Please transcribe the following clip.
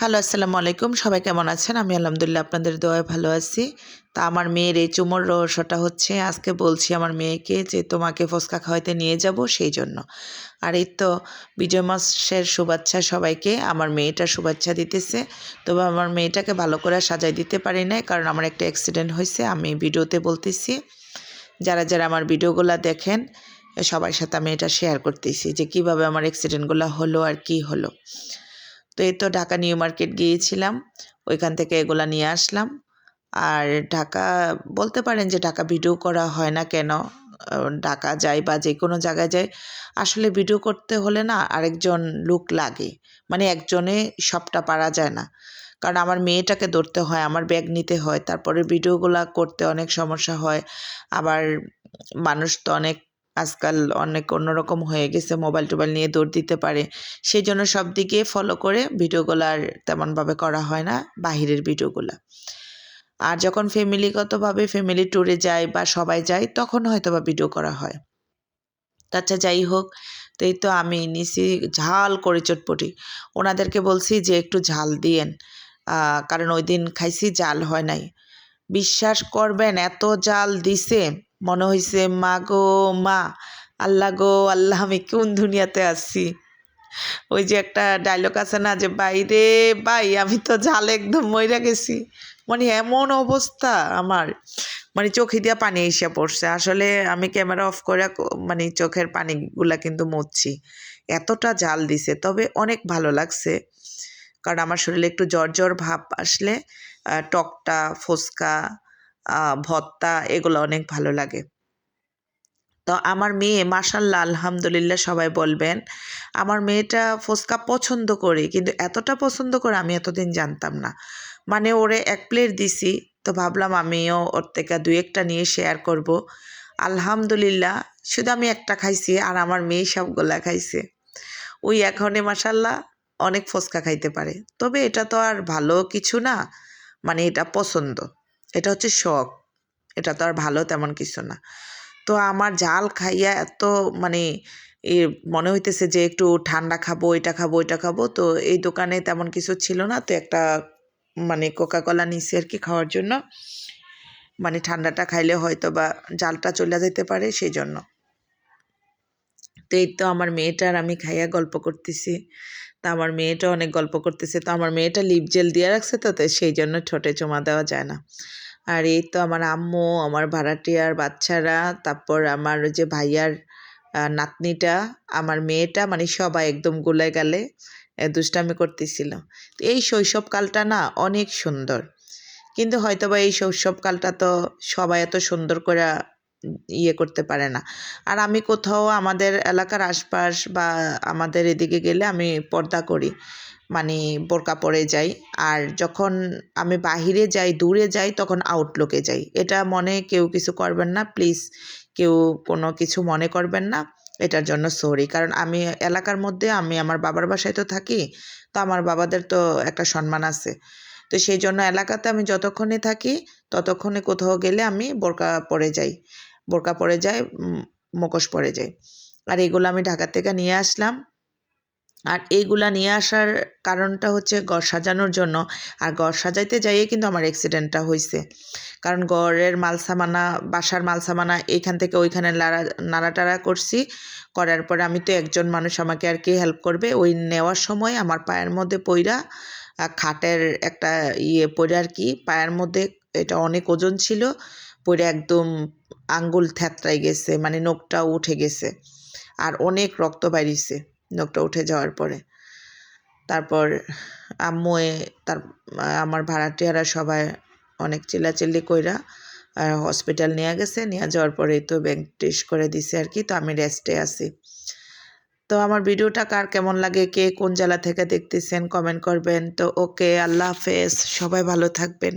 Hello, আসসালামু আলাইকুম। সবাই কেমন আছেন? আমি আলহামদুলিল্লাহ আপনাদের দোয়ায় ভালো আছি। তা আমার মেয়ের এই চুমুর রহস্যটা হচ্ছে আজকে বলছি আমার মেয়েকে যে তোমাকে ফুচকা খাওয়াইতে নিয়ে যাব সেই জন্য। আর এই তো বিজয় মাসের শুভেচ্ছা সবাইকে। আমার মেয়েটা শুভেচ্ছা দিতেছে। তবে আমার মেয়েটাকে ভালো করে সাজাই দিতে পারি নাই কারণ আমার একটা অ্যাক্সিডেন্ট হয়েছে। আমি ভিডিওতে বলতেছি। যারা যারা আমার ভিডিওগুলো দেখেন সবার সাথে আমি এটা শেয়ার করতেছি যে কিভাবে আমার অ্যাক্সিডেন্টগুলো হলো আর কি হলো। তো এই তো ঢাকা নিউ মার্কেট গিয়েছিলাম, ওইখান থেকে এগুলা নিয়ে আসলাম। আর ঢাকা বলতে পারেন যে ঢাকা ভিডিও করা হয় না কেন, ঢাকা যাই বা যে কোনো জায়গায় যাই আসলে ভিডিও করতে হলে না আরেকজন লোক লাগে, মানে একজনে সবটা পারা যায় না। কারণ আমার মেয়েটাকে ধরতে হয়, আমার ব্যাগ নিতে হয়, তারপরে ভিডিওগুলা করতে অনেক সমস্যা হয়। আবার মানুষ তো অনেক আজকাল অনেক অন্যরকম হয়ে গেছে, মোবাইল টোবাইল নিয়ে দৌড় দিতে পারে। সেই জন্য সব দিকে ফলো করে ভিডিওগুলো আর তেমনভাবে করা হয় না, বাহিরের ভিডিওগুলা। আর যখন ফ্যামিলিগতভাবে ফ্যামিলি ট্যুরে যাই বা সবাই যায় তখন হয়তো বা ভিডিও করা হয়। আচ্ছা যাই হোক, তো এই তো আমি নিছি ঝাল করে চটপটি। ওনাদেরকে বলছি যে একটু ঝাল দিয়েন, কারণ ওই দিন খাইছি জাল হয় নাই। বিশ্বাস করবেন এত জাল দিছে, মনে হইছে মা গো মা, আল্লাহ গো আল্লাহ, আমি কোন দুনিয়াতে আছি। ওই যে একটা ডায়লগ আছে না যে বাইরে বাই, আমি তো ঝালে একদম মইরা গেছি। মানে এমন অবস্থা আমার, মানে চোখে দিয়া পানি এসে পড়ছে। আসলে আমি ক্যামেরা অফ করে মানে চোখের পানিগুলা কিন্তু মুছছি, এতটা জাল দিছে। তবে অনেক ভালো লাগছে, কারণ আমার শরীরে একটু জ্বর জ্বর ভাব আসলে টকটা, ফুচকা, ভর্তা এগুলো অনেক ভালো লাগে। তো আমার মেয়ে মাশাআল্লাহ আলহামদুলিল্লাহ সবাই বলবেন, আমার মেয়েটা ফুচকা পছন্দ করে, কিন্তু এতটা পছন্দ করে আমি এতদিন জানতাম না। মানে ওরে এক প্লেট দিছি, তো ভাবলাম আমিও ওর থেকে দুই একটা নিয়ে শেয়ার করব। আলহামদুলিল্লাহ শুধু আমি একটা খাইছি আর আমার মেয়ে সবগুলা খাইছে। ওই এখনই মাশাআল্লাহ অনেক ফুচকা খাইতে পারে। তবে এটা তো আর ভালো কিছু না, মানে এটা পছন্দ, এটা হচ্ছে শখ, এটা তো আর ভালো তেমন কিছু না। তো আমার ঝাল খাইয়া এত মানে এ মনে হইতেছে যে একটু ঠান্ডা খাবো, এটা খাবো, ওইটা খাবো। তো এই দোকানে তেমন কিছু ছিল না, তো একটা মানে কোকা কোলা নিছি আর কি খাওয়ার জন্য। মানে ঠান্ডাটা খাইলে হয়তো বা জালটা চলে যেতে পারে সেই জন্য। তো এই তো আমার মেয়েটা আর আমি খাইয়া গল্প করতেছি। তা আমার মেয়েটা অনেক গল্প করতেছে। তো আমার মেয়েটা লিপ জেল দিয়ে রাখছে, তো সেই জন্য ঠোঁটে চুমা দেওয়া যায় না। আর এই তো আমার আম্মু, আমার ভাড়াটিয়ার বাচ্চারা, তারপর আমার ওই যে ভাইয়ার নাতনিটা, আমার মেয়েটা, মানে সবাই একদম গুলে গালে দুষ্টামি করতেছিল। তো এই শৈশবকালটা না অনেক সুন্দর, কিন্তু হয়তোবা এই শৈশবকালটা তো সবাই এত সুন্দর করে ইয়ে করতে পারে না। আর আমি কোথাও আমাদের এলাকার আশপাশ বা আমাদের এদিকে গেলে আমি পর্দা করি, মানে বোরকা পরে যাই। আর যখন আমি বাহিরে যাই, দূরে যাই, তখন আউটলুকে যাই। এটা মনে কেউ কিছু করবেন না প্লিজ, কেউ কোনো কিছু মনে করবেন না, এটার জন্য সরি। কারণ আমি এলাকার মধ্যে, আমি আমার বাবার বাসায় তো থাকি, তো আমার বাবাদের তো একটা সম্মান আছে। তো সেই জন্য এলাকাতে আমি যতক্ষণে থাকি ততক্ষণে কোথাও গেলে আমি বোরকা পরে যাই, বোরকা পরে যাই, মুখোশ পরে যাই। আর এগুলো আমি ঢাকা থেকে নিয়ে আসলাম। আর এইগুলা নিয়ে আসার কারণটা হচ্ছে ঘর সাজানোর জন্য। আর ঘর সাজাইতে যাইয়ে কিন্তু আমার অ্যাক্সিডেন্টটা হয়েছে, কারণ ঘরের মালসামানা, বাসার মালসামানা এইখান থেকে ওইখানে নাড়াটাড়া করছি। করার পরে আমি তো একজন মানুষ, আমাকে আর কে হেল্প করবে। ওই নেওয়ার সময় আমার পায়ের মধ্যে পইড়া, খাটের একটা ইয়ে পইড়া আর কি পায়ের মধ্যে, এটা অনেক ওজন ছিল, পইড়া একদম আঙ্গুল থ্যাতরাই গেছে, মানে নখটা উঠে গেছে। আর অনেক রক্ত বাইরিছে নখটা উঠে যাওয়ার পরে। তারপর আম্মু তার আমার ভাড়াটিয়ারা সবাই অনেক চিল্লাচিল্লি কইরা হসপিটাল নিয়ে গেছে। নিয়ে যাওয়ার পরেই তো ব্যান্ডেজ করে দিছে আর কি। তো আমি রেস্টে আছি। তো আমার ভিডিওটা কার কেমন লাগে, কে কোন জেলা থেকে দেখতেছেন কমেন্ট করবেন। তো ওকে, আল্লাহ হাফেজ, সবাই ভালো থাকবেন।